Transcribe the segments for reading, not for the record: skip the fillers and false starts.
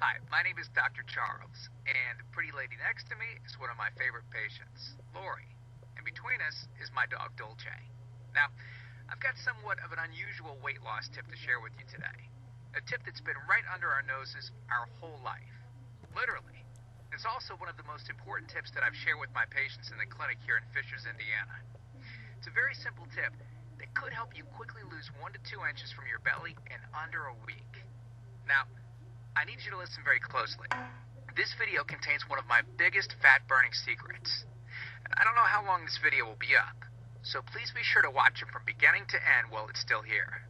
Hi, my name is Dr. Charles, and the pretty lady next to me is one of my favorite patients, Lori. And between us is my dog, Dolce. Now, I've got somewhat of an unusual weight loss tip to share with you today. A tip that's been right under our noses our whole life. Literally. It's also one of the most important tips that I've shared with my patients in the clinic here in Fishers, Indiana. It's a very simple tip that could help you quickly lose 1 to 2 inches from your belly in under a week. Now, I need you to listen very closely. This video contains one of my biggest fat-burning secrets. And I don't know how long this video will be up, so please be sure to watch it from beginning to end while it's still here.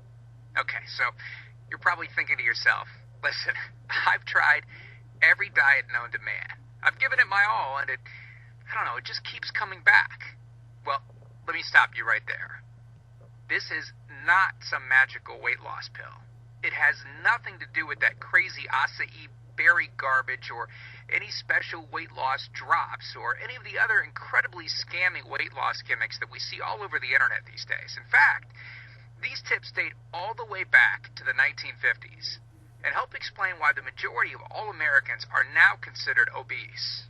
Okay, so you're probably thinking to yourself, listen, I've tried every diet known to man. I've given it my all, and it just keeps coming back. Well, let me stop you right there. This is not some magical weight loss pill. It has nothing to do with that crazy acai berry garbage or any special weight loss drops or any of the other incredibly scammy weight loss gimmicks that we see all over the internet these days. In fact, these tips date all the way back to the 1950s and help explain why the majority of all Americans are now considered obese.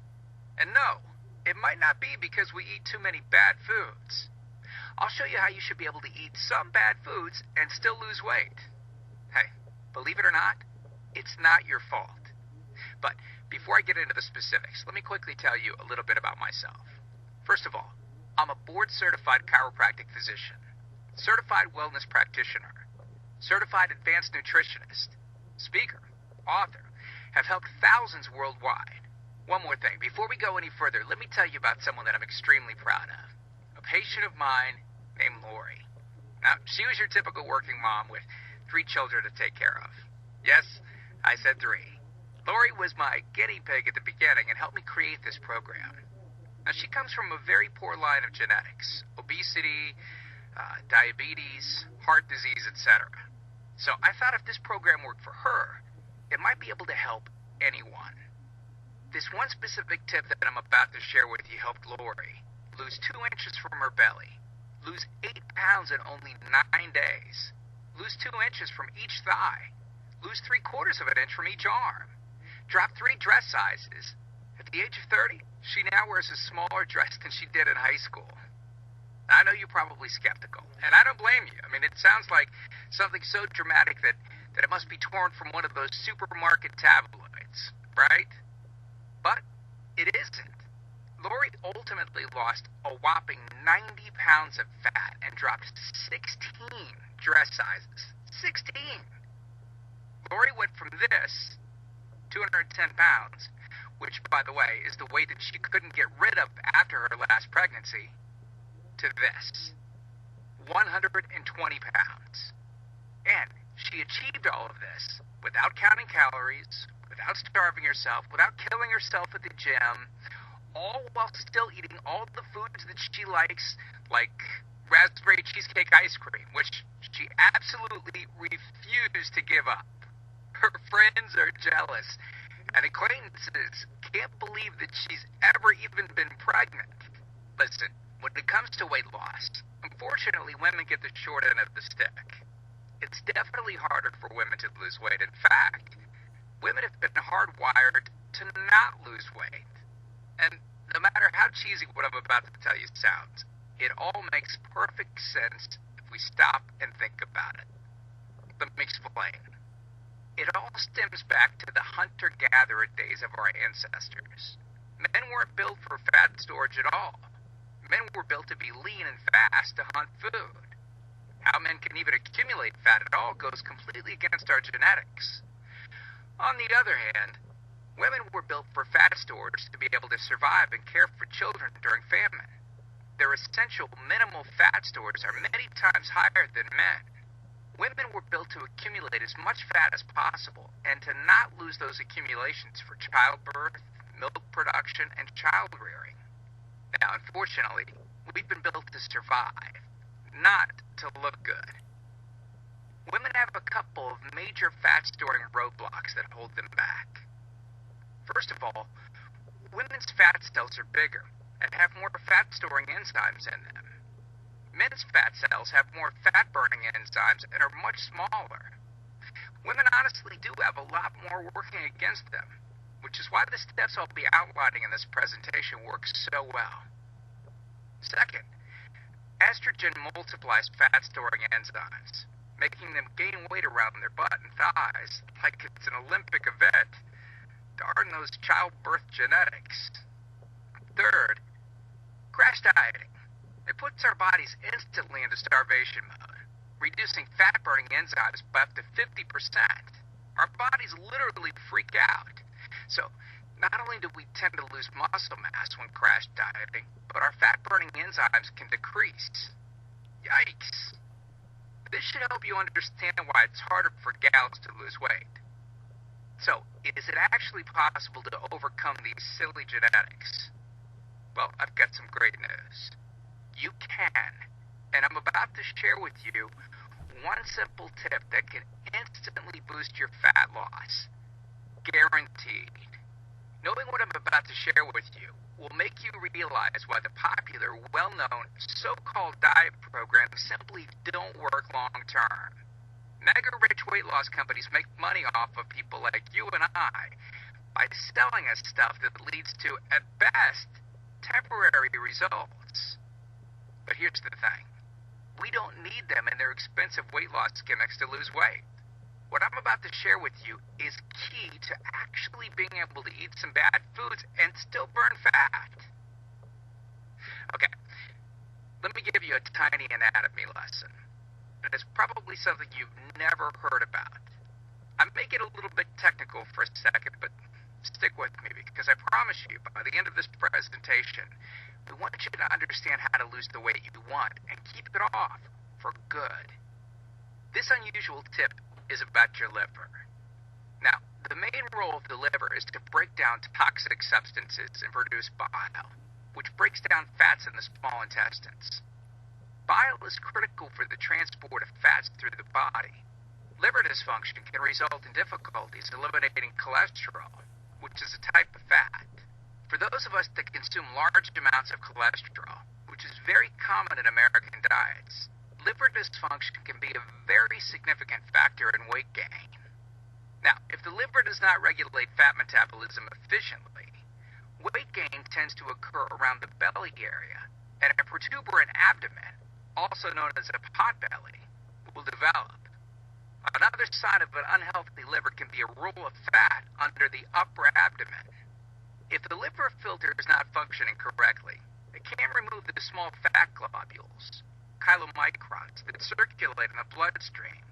And no, it might not be because we eat too many bad foods. I'll show you how you should be able to eat some bad foods and still lose weight. Hey, believe it or not, it's not your fault. But before I get into the specifics, let me quickly tell you a little bit about myself. First of all, I'm a board-certified chiropractic physician, certified wellness practitioner, certified advanced nutritionist, speaker, author, have helped thousands worldwide. One more thing, before we go any further, let me tell you about someone that I'm extremely proud of. A patient of mine named Lori. Now, she was your typical working mom with 3 children to take care of. Yes, I said 3. Lori was my guinea pig at the beginning and helped me create this program. Now, she comes from a very poor line of genetics, obesity, diabetes, heart disease, etc. So I thought if this program worked for her, it might be able to help anyone. This one specific tip that I'm about to share with you helped Lori lose 2 inches from her belly, lose 8 pounds in only 9 days, lose 2 inches from each thigh, lose 3/4 of an inch from each arm, drop 3 dress sizes. At the age of 30, she now wears a smaller dress than she did in high school. I know you're probably skeptical, and I don't blame you. I mean, it sounds like something so dramatic that it must be torn from one of those supermarket tabloids, right? But it isn't. Lori ultimately lost a whopping 90 pounds of fat and dropped 16 dress sizes. 16! Lori went from this, 210 pounds, which, by the way, is the weight that she couldn't get rid of after her last pregnancy, to this, 120 pounds. And she achieved all of this without counting calories, without starving herself, without killing herself at the gym, all while still eating all the foods that she likes, like raspberry cheesecake ice cream, which she absolutely refused to give up. Her friends are jealous, and acquaintances can't believe that she's ever even been pregnant. Listen, when it comes to weight loss, unfortunately women get the short end of the stick. It's definitely harder for women to lose weight. In fact, women have been hardwired to not lose weight. And no matter how cheesy what I'm about to tell you sounds, it all makes perfect sense if we stop and think about it. Let me explain. It all stems back to the hunter-gatherer days of our ancestors. Men weren't built for fat storage at all. Men were built to be lean and fast to hunt food. How men can even accumulate fat at all goes completely against our genetics. On the other hand, women were built for fat storage to be able to survive and care for children during famine. Their essential minimal fat stores are many times higher than men. Women were built to accumulate as much fat as possible and to not lose those accumulations for childbirth, milk production, and child rearing. Now, unfortunately, we've been built to survive, not to look good. Women have a couple of major fat-storing roadblocks that hold them back. First of all, women's fat cells are bigger and have more fat-storing enzymes in them. Men's fat cells have more fat-burning enzymes and are much smaller. Women honestly do have a lot more working against them, which is why the steps I'll be outlining in this presentation work so well. Second, estrogen multiplies fat-storing enzymes, making them gain weight around their butt and thighs like it's an Olympic event. Darn those childbirth genetics. Third, crash dieting. It puts our bodies instantly into starvation mode, reducing fat-burning enzymes by up to 50%. Our bodies literally freak out. So, not only do we tend to lose muscle mass when crash dieting, but our fat-burning enzymes can decrease. Yikes. This should help you understand why it's harder for gals to lose weight. So, is it actually possible to overcome these silly genetics? Well, I've got some great news. You can, and I'm about to share with you one simple tip that can instantly boost your fat loss. Guaranteed. Knowing what I'm about to share with you will make you realize why the popular, well-known, so-called diet programs simply don't work long-term. Mega-rich weight loss companies make money off of people like you and I by selling us stuff that leads to, at best, temporary results. But here's the thing. We don't need them and their expensive weight loss gimmicks to lose weight. What I'm about to share with you is key to actually being able to eat some bad foods and still burn fat. Okay, let me give you a tiny anatomy lesson. It's probably something you've never heard about. I may get a little bit technical for a second, but stick with me because I promise you, by the end of this presentation, we want you to understand how to lose the weight you want and keep it off for good. This unusual tip is about your liver. Now, the main role of the liver is to break down toxic substances and produce bile, which breaks down fats in the small intestines. Bile is critical for the transport of fats through the body. Liver dysfunction can result in difficulties eliminating cholesterol, which is a type of fat. For those of us that consume large amounts of cholesterol, which is very common in American diets, liver dysfunction can be a very significant factor in weight gain. Now, if the liver does not regulate fat metabolism efficiently, weight gain tends to occur around the belly area, and a protuberant abdomen, also known as a potbelly, will develop. Another sign of an unhealthy liver can be a roll of fat under the upper abdomen. If the liver filter is not functioning correctly, it can't remove the small fat globules, chylomicrons, that circulate in the bloodstream.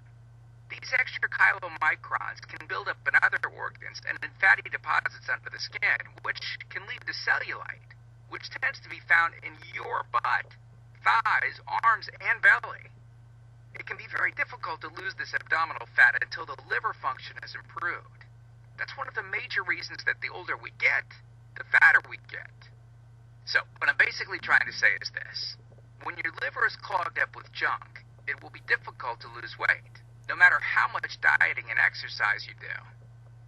These extra chylomicrons can build up in other organs and in fatty deposits under the skin, which can lead to cellulite, which tends to be found in your butt, thighs, arms, and belly. It can be very difficult to lose this abdominal fat until the liver function is improved. That's one of the major reasons that the older we get, the fatter we get. So, what I'm basically trying to say is this. When your liver is clogged up with junk, it will be difficult to lose weight, no matter how much dieting and exercise you do.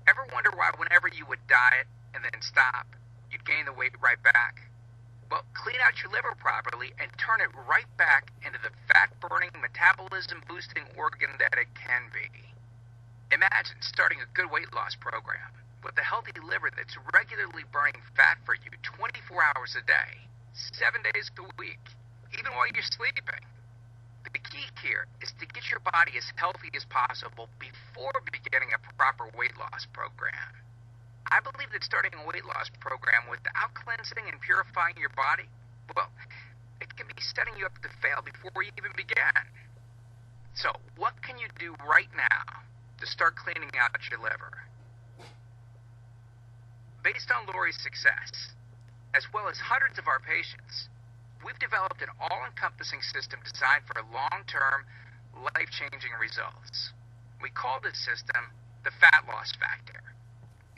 Ever wonder why whenever you would diet and then stop, you'd gain the weight right back? Well, clean out your liver properly and turn it right back into the fat-burning, metabolism-boosting organ that it can be. Imagine starting a good weight loss program with a healthy liver that's regularly burning fat for you 24 hours a day, 7 days a week, even while you're sleeping. The key here is to get your body as healthy as possible before beginning a proper weight loss program. I believe that starting a weight loss program without cleansing and purifying your body, well, it can be setting you up to fail before you even begin. So, what can you do right now to start cleaning out your liver? Based on Lori's success, as well as hundreds of our patients, we've developed an all-encompassing system designed for long-term, life-changing results. We call this system the Fat Loss Factor.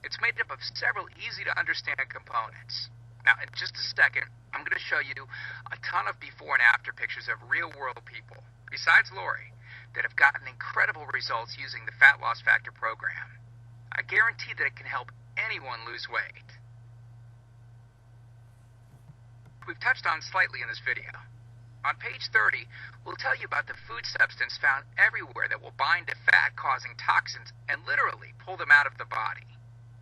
It's made up of several easy-to-understand components. Now, in just a second, I'm going to show you a ton of before and after pictures of real-world people, besides Lori, that have gotten incredible results using the Fat Loss Factor program. I guarantee that it can help anyone lose weight. We've touched on slightly in this video. On page 30, we'll tell you about the food substance found everywhere that will bind to fat-causing toxins and literally pull them out of the body.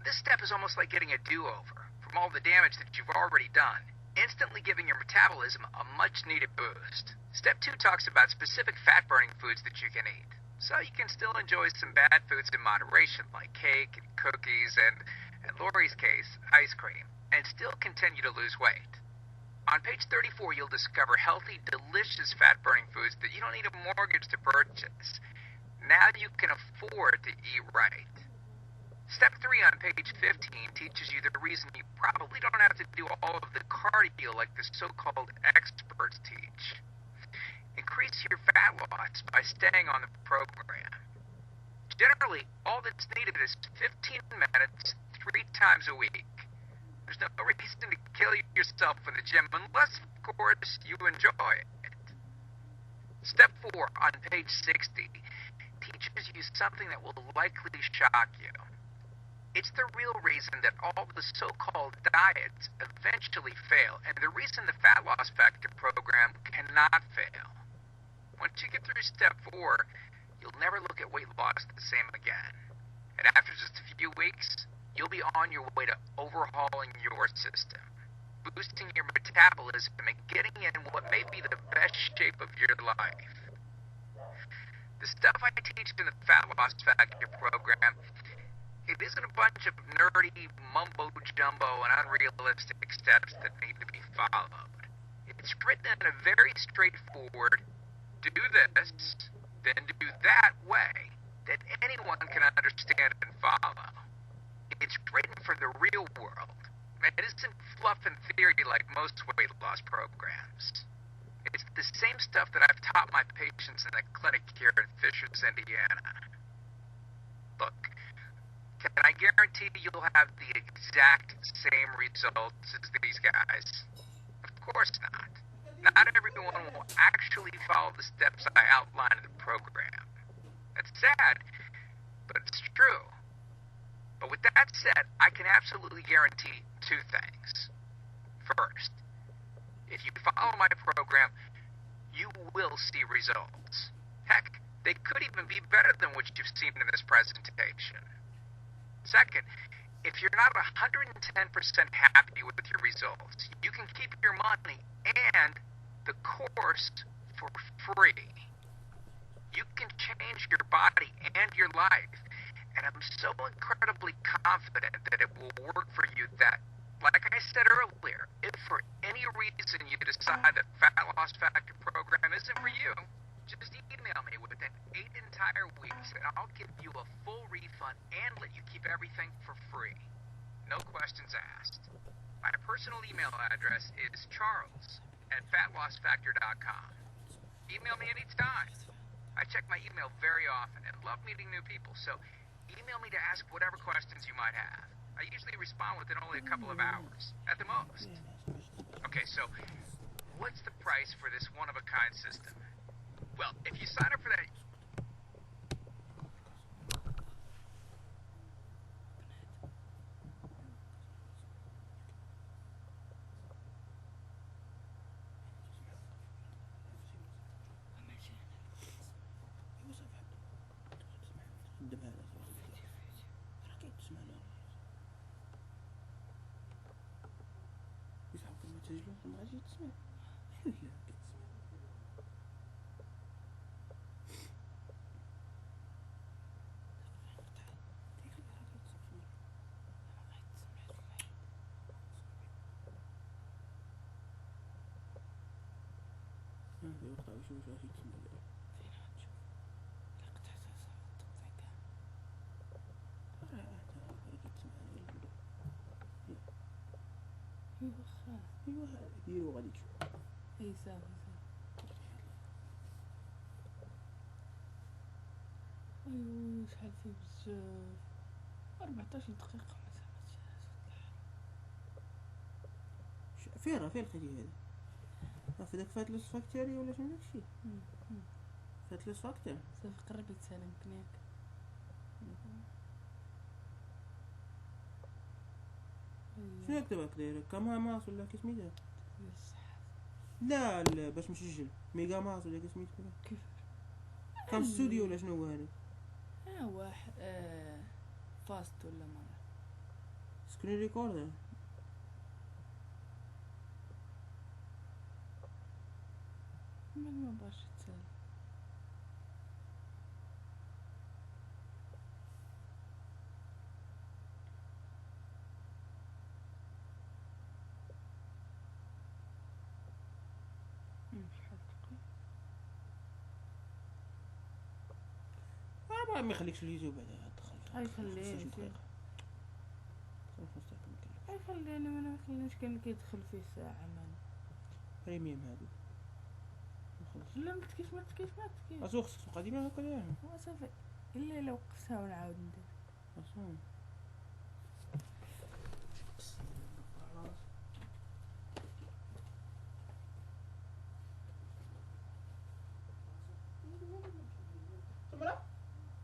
This step is almost like getting a do-over from all the damage that you've already done, instantly giving your metabolism a much-needed boost. Step 2 talks about specific fat-burning foods that you can eat, so you can still enjoy some bad foods in moderation, like cake and cookies and, in Lori's case, ice cream, and still continue to lose weight. On page 34, you'll discover healthy, delicious fat-burning foods that you don't need a mortgage to purchase. Now you can afford to eat right. Step 3 on page 15 teaches you the reason you probably don't have to do all of the cardio like the so-called experts teach. Increase your fat loss by staying on the program. Generally, all that's needed is 15 minutes 3 times a week. There's no reason to kill yourself in the gym unless, of course, you enjoy it. Step 4 on page 60 teaches you something that will likely shock you. It's the real reason that all the so-called diets eventually fail, and the reason the Fat Loss Factor program cannot fail. Once you get through step 4, you'll never look at weight loss the same again. And after just a few weeks, you'll be on your way to overhauling your system, boosting your metabolism, and getting in what may be the best shape of your life. The stuff I teach in the Fat Loss Factor program, it isn't a bunch of nerdy mumbo-jumbo and unrealistic steps that need to be followed. It's written in a very straightforward, do this, then do that way that anyone can understand and follow. It's written for the real world. It isn't fluff and theory like most weight loss programs. It's the same stuff that I've taught my patients in the clinic here in Fishers, Indiana. Look, can I guarantee you'll have the exact same results as these guys? Of course not. Not everyone will actually follow the steps I outlined in the program. That's sad, but it's true. But with that said, I can absolutely guarantee 2 things. First, if you follow my program, you will see results. Heck, they could even be better than what you've seen in this presentation. Second, if you're not 110% happy with your results, you can keep your money and the course for free. You can change your body and your life. And I'm so incredibly confident that it will work for you that, like I said earlier, if for any reason you decide that Fat Loss Factor program isn't for you, just email me within 8 entire weeks and I'll give you a full refund and let you keep everything for free. No questions asked. My personal email address is charles@fatlossfactor.com. Email me anytime. I check my email very often and love meeting new people, so email me to ask whatever questions you might have. I usually respond within only a couple of hours, at the most. Okay, so what's the price for this one-of-a-kind system? Well, if you sign up for that... ديرو غادي تشوف. اي صافي ايوا شحال فيه بزاف 14 دقيقة فين لقيتي هذا؟ في داك فات لوس فاكتوري ولا شنو داكشي؟ فات لوس فاكتور صافي قرب يتسالم ياك شنو هاك دابا داير كاماماس ولا كي سميتها؟ الصحة لا باش مسجل ميجا ماس ولا كسميتو كذا كيف كان في استوديو ولا شنو هو هذا واحد فاست ولا ما نعرف. سكرين ريكوردر من ما باش تسال شحال دقيقة ما يخليكش اليوتيوب بعدا تدخل هاي خليه هاي خليني ما نخلينيش كان كيدخل فيه ساعة مان بريميوم هادو نخلص لا ما تكيش ما تكيش ما تكيش اسوق خصو قديمه هكا ياها وصافي الا لو وقفتها ونعاود ندير اصلا سمرة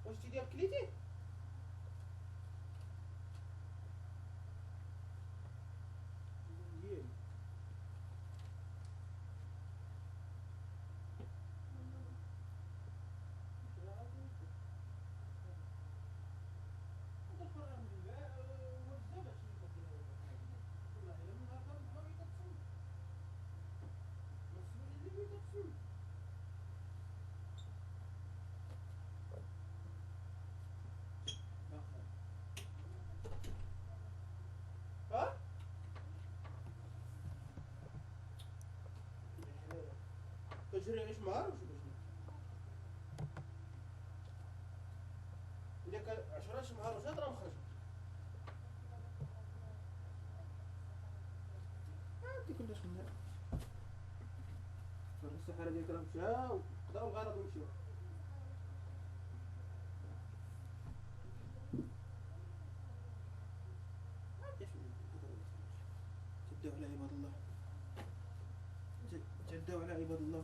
واش تي ديال كليتي تجري عيش مهار وشو بشنو إذا كان 10 شمهار وشات راه مخرج عندي كلش من هنا السحرة ديالك راه مشاو قداو الغرض ومشيو جدوا على عباد الله جدوا على عباد الله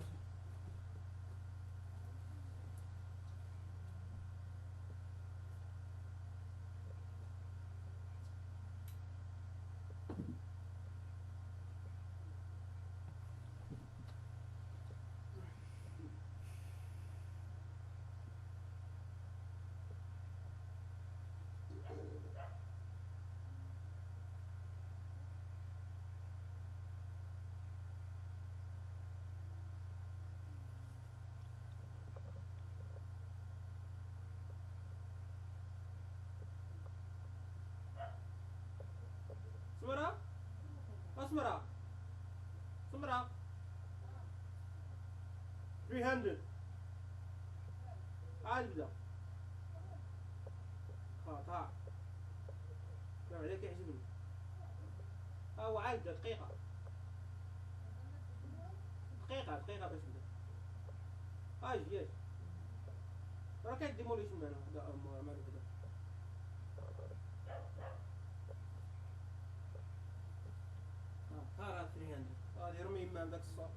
سمرة أسمرة سمرة 300 عاد بدا خاطع لا عليك يعجبني هو عاد دقيقة باش بدا اجي راه كديموليشن معنا مالو بدا راه 300 غادي يرمي يما داك الصوت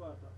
برا.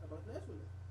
أبغى ناس ولا؟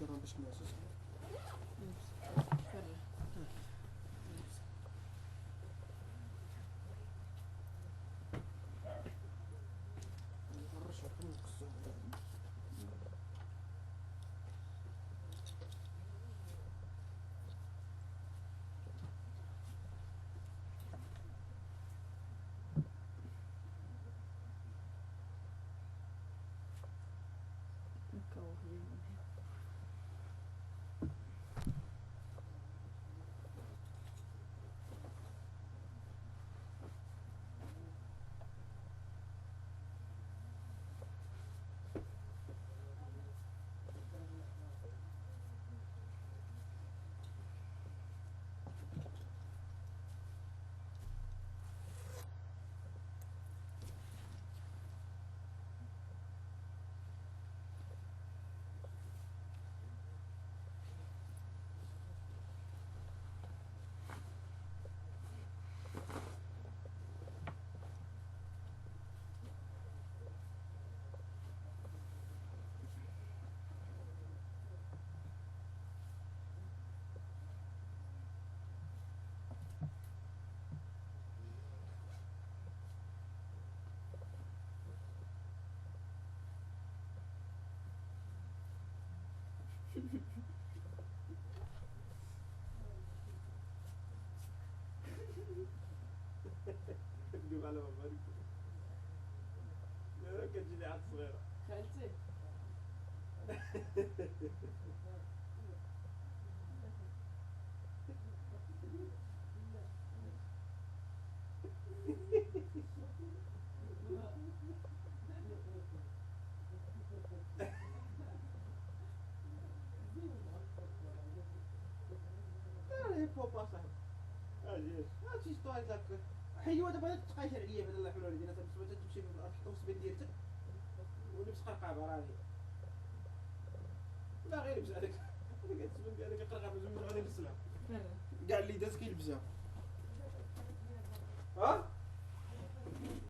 الكرام باش ما يصير دوب على مبارك لا كتجيني عاد صغيرة خالتي بابا صاحبي اجي هادشي ستواري داك حيوا دابا تقاشر عليا بلا الله يحول والدينا تمشي تمشي للقصبين ديالك ولبس قرقابه راني لا غير لبس هذاك السبن ديالك قرقابه زوج غادي نسلها كاع اللي داز كيلبسها ها